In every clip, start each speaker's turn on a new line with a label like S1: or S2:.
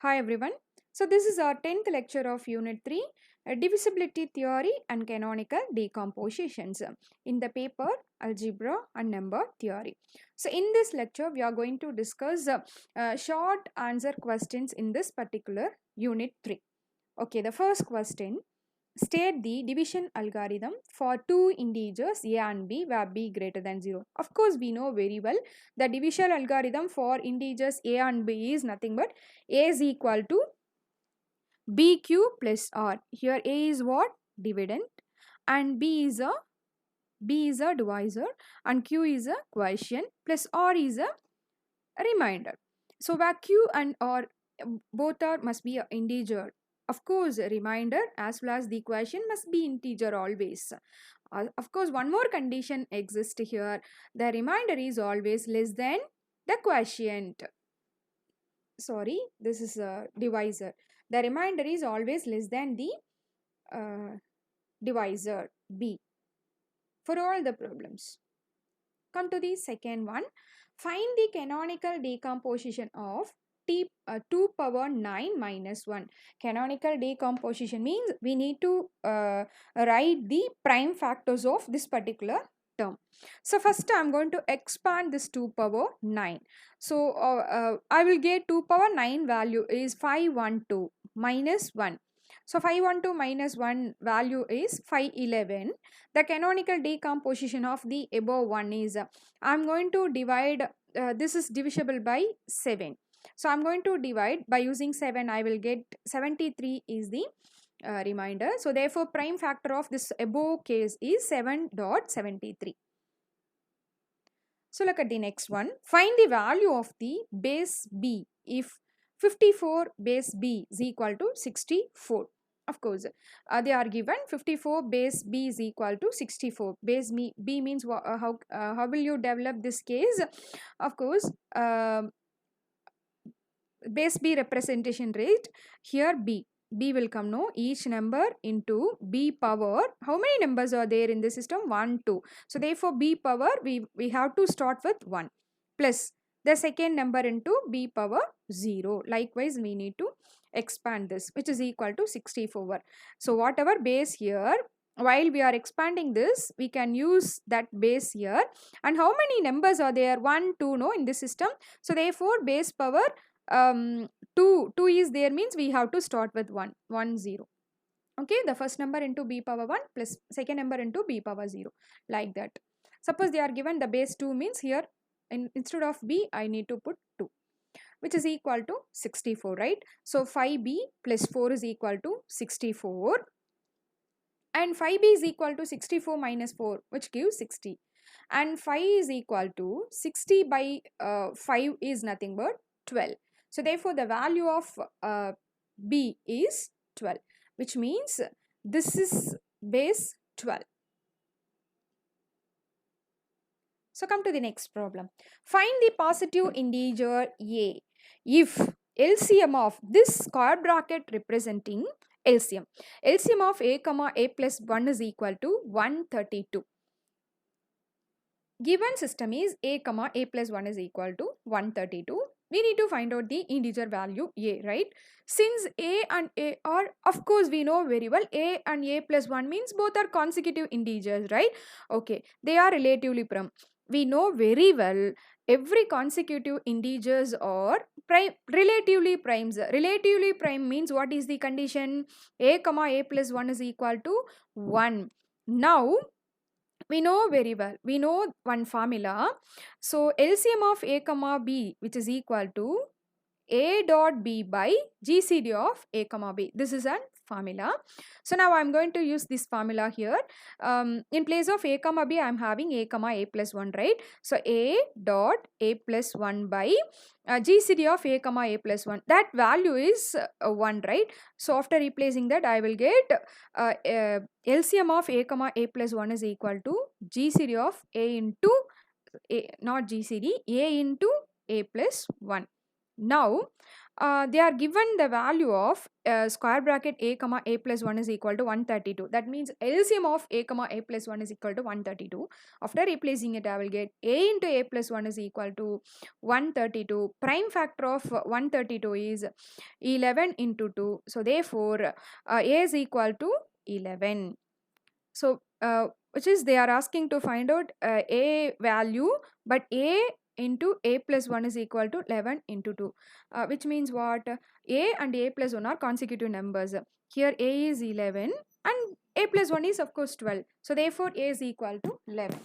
S1: Hi everyone. So this is our 10th lecture of Unit 3, Divisibility Theory and Canonical Decompositions in the paper Algebra and Number Theory. So in this lecture we are going to discuss short answer questions in this particular Unit 3. Okay, the first question. State the division algorithm for two integers a and b where b greater than 0. Of course, we know very well the division algorithm for integers a and b is nothing but a is equal to bq plus r. Here a is what? Dividend, and b is a divisor, and q is a quotient, plus r is a remainder. So where q and r both are must be a integer. Of course, a remainder as well as the equation must be integer always. Of course, one more condition exists here. The remainder is always less than the quotient. Sorry, this is a divisor. The remainder is always less than the divisor b for all the problems. Come to the second one. Find the canonical decomposition of 2 power 9 minus 1. Canonical decomposition means we need to write the prime factors of this particular term. So first I am going to expand this 2 power 9. So I will get 2 power 9 value is 512 minus 1. So 512 minus 1 value is 511. The canonical decomposition of the above one is I am going to divide this is divisible by 7. So I am going to divide by using 7. I will get 73 is the remainder. So therefore prime factor of this above case is 7.73. So look at the next one. Find the value of the base b if 54 base b is equal to 64. Of course, they are given 54 base b is equal to 64. Base b means how will you develop this case? Of course, base b representation rate here b will come no each number into b power. How many numbers are there in the system? 1 2. So therefore b power we have to start with 1 plus the second number into b power 0. Likewise we need to expand this, which is equal to 64. So whatever base here, while we are expanding this, we can use that base here. And how many numbers are there? 1 2 no in this system. So therefore base power 2 is there means we have to start with 1 0. Okay, the first number into b power 1 plus second number into b power 0, like that. Suppose they are given the base 2 means here instead of b I need to put 2, which is equal to 64, right? So 5b plus 4 is equal to 64, and 5b is equal to 64 minus 4, which gives 60, and 5 is equal to 60 by 5 is nothing but 12. So therefore the value of b is 12, which means this is base 12. So come to the next problem. Find the positive integer a if LCM of this square bracket representing LCM of a comma a plus 1 is equal to 132. Given system is a comma a plus 1 is equal to 132. We need to find out the integer value a, right? Since a and a are, of course we know very well, a and a plus 1 means both are consecutive integers, right? Okay, they are relatively prime. We know very well every consecutive integers are relatively primes. Relatively prime means what is the condition? A comma a plus 1 is equal to 1. Now we know very well, we know one formula. So LCM of a comma b, which is equal to a dot b by GCD of a comma b. This is a formula. So now I am going to use this formula here. In place of a comma b I am having a comma a plus 1, right? So a dot a plus 1 by GCD of a comma a plus 1. That value is 1, right? So after replacing that I will get LCM of a comma a plus 1 is equal to GCD of a into a, not GCD, a into a plus 1. Now they are given the value of square bracket a comma a plus 1 is equal to 132. That means LCM of a comma a plus 1 is equal to 132. After replacing it, I will get a into a plus 1 is equal to 132. Prime factor of 132 is 11 into 2. So therefore a is equal to 11. So which is they are asking to find out a value, but a into a plus 1 is equal to 11 into 2, which means what? A and a plus 1 are consecutive numbers. Here a is 11 and a plus 1 is of course 12. So therefore a is equal to 11.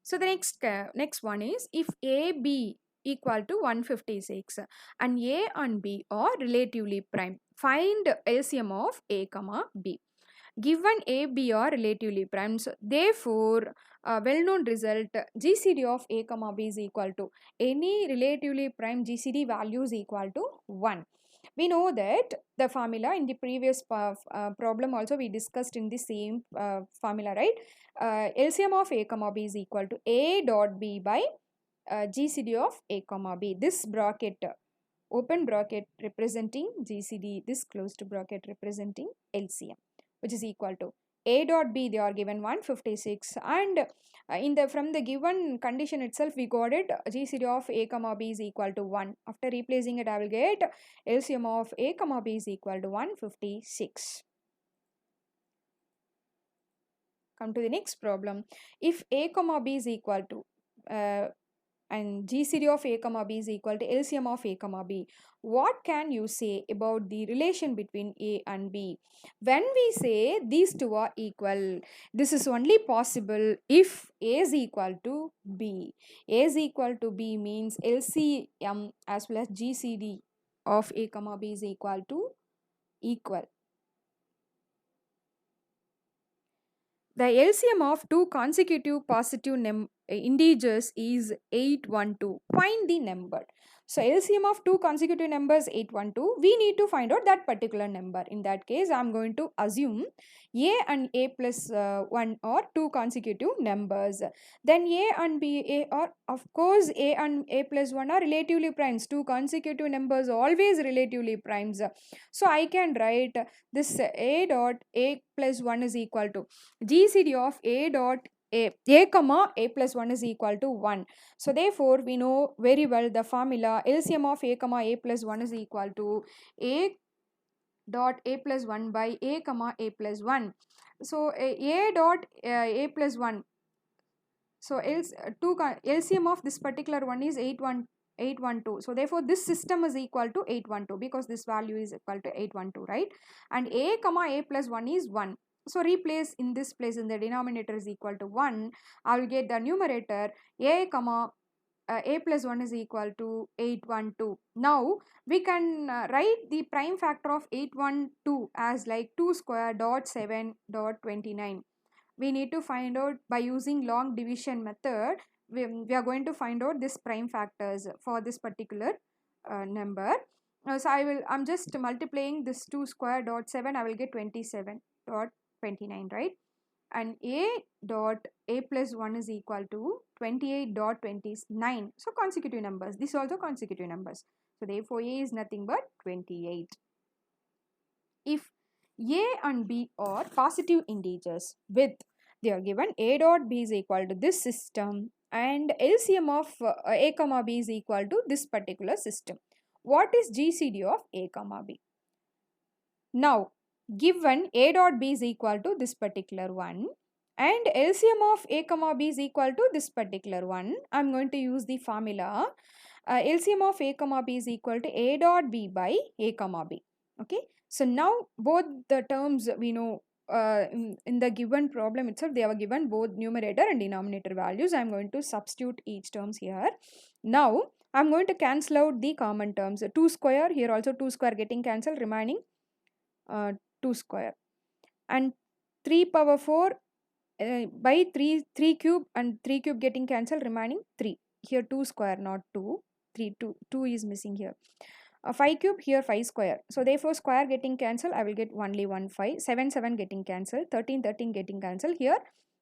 S1: So the next one is, if a b equal to 156 and a and b are relatively prime, find LCM of a comma b. Given a, b are relatively prime, so therefore well-known result, GCD of a comma b is equal to any relatively prime GCD value is equal to 1. We know that the formula in the previous problem also we discussed in the same formula, right? LCM of a comma b is equal to a dot b by GCD of a comma b. This bracket, open bracket representing GCD, this closed bracket representing LCM, which is equal to a dot b, they are given 156, and in the from the given condition itself we got it, GCD of a comma b is equal to 1. After replacing it, I will get LCM of a comma b is equal to 156. Come to the next problem. If a comma b is equal to and GCD of a comma b is equal to LCM of a comma b, what can you say about the relation between a and b? When we say these two are equal, this is only possible if a is equal to b. A is equal to b means LCM as well as GCD of a comma b is equal to equal. The LCM of two consecutive positive integers is 812. Find the number. So LCM of two consecutive numbers 812. We need to find out that particular number. In that case, I am going to assume a and a plus 1 are two consecutive numbers. Then a and b are, of course, a and a plus 1 are relatively primes. Two consecutive numbers always relatively primes. So I can write this a dot a plus 1 is equal to GCD of a dot a comma a plus 1 is equal to 1. So therefore we know very well the formula, LCM of a comma a plus 1 is equal to a dot a plus 1 by a comma a plus 1. So a dot a plus 1, so LCM of this particular one is 812. So therefore this system is equal to 812 because this value is equal to 812, right? And a comma a plus 1 is 1. So replace in this place, in the denominator is equal to 1. I will get the numerator a comma a plus 1 is equal to 812. Now we can write the prime factor of 812 as like 2 square dot 7 dot 29. We need to find out by using long division method. We are going to find out this prime factors for this particular number. So I'm just multiplying this 2 square dot 7, I will get 27 dot 29, right? And a dot a plus 1 is equal to 28 dot 29. So consecutive numbers, these also consecutive numbers. So therefore a is nothing but 28. If a and b are positive integers with, they are given a dot b is equal to this system and LCM of a comma b is equal to this particular system. What is GCD of a comma b? Now given a dot b is equal to this particular one and LCM of a comma b is equal to this particular one, I am going to use the formula LCM of a comma b is equal to a dot b by a comma b. Okay, so now both the terms we know in the given problem itself, they are given both numerator and denominator values. I am going to substitute each terms here. Now I am going to cancel out the common terms. 2 square, here also 2 square getting cancelled, remaining 2 square, and 3 power 4 by 3 cube and 3 cube getting cancelled, remaining 3. Here 2 square, not 2, 2 is missing here. 5 cube, here 5 square. So therefore square getting cancelled, I will get only 1 5. 7 getting cancelled, 13 getting cancelled. Here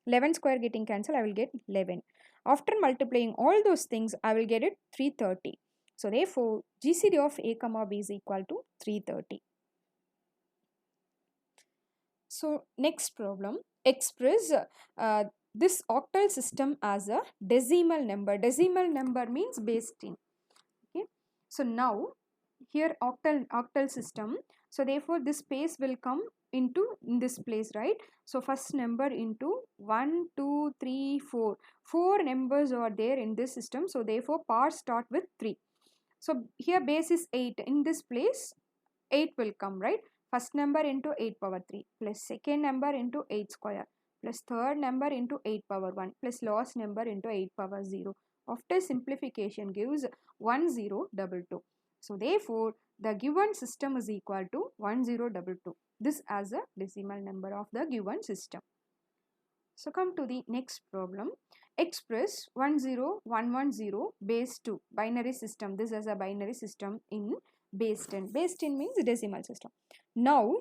S1: 11 square getting cancelled, I will get 11. After multiplying all those things, I will get it 330. So therefore GCD of A comma B is equal to 330. So next problem, express this octal system as a decimal number. Decimal number means base 10. Okay. So now here octal system, so therefore this space will come into in this place, right? So first number into 1 2 3 4, 4 numbers are there in this system, so therefore parts start with 3. So here base is 8, in this place 8 will come, right? First number into 8 power 3 plus second number into 8 square plus third number into 8 power 1 plus last number into 8 power 0. After simplification gives 1022. So therefore the given system is equal to 1022. This as a decimal number of the given system. So come to the next problem. Express 10110 base 2 binary system. This is a binary system in base 10. Base 10 means decimal system. Now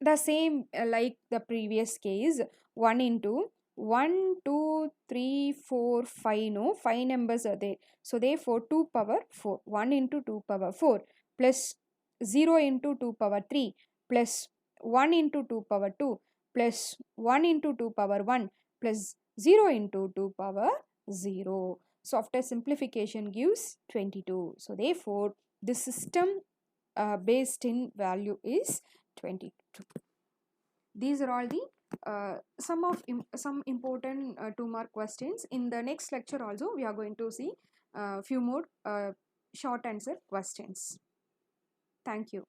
S1: the same like the previous case, 1 into 1 2 3 4 5, no, 5 numbers are there, so therefore 2 power 4, 1 into 2 power 4 plus 0 into 2 power 3 plus 1 into 2 power 2 plus 1 into 2 power 1 plus 0 into 2 power 0. So after simplification gives 22. So therefore the system base 10 value is 22. These are all the some important 2-mark questions. In the next lecture also we are going to see few more short answer questions. Thank you.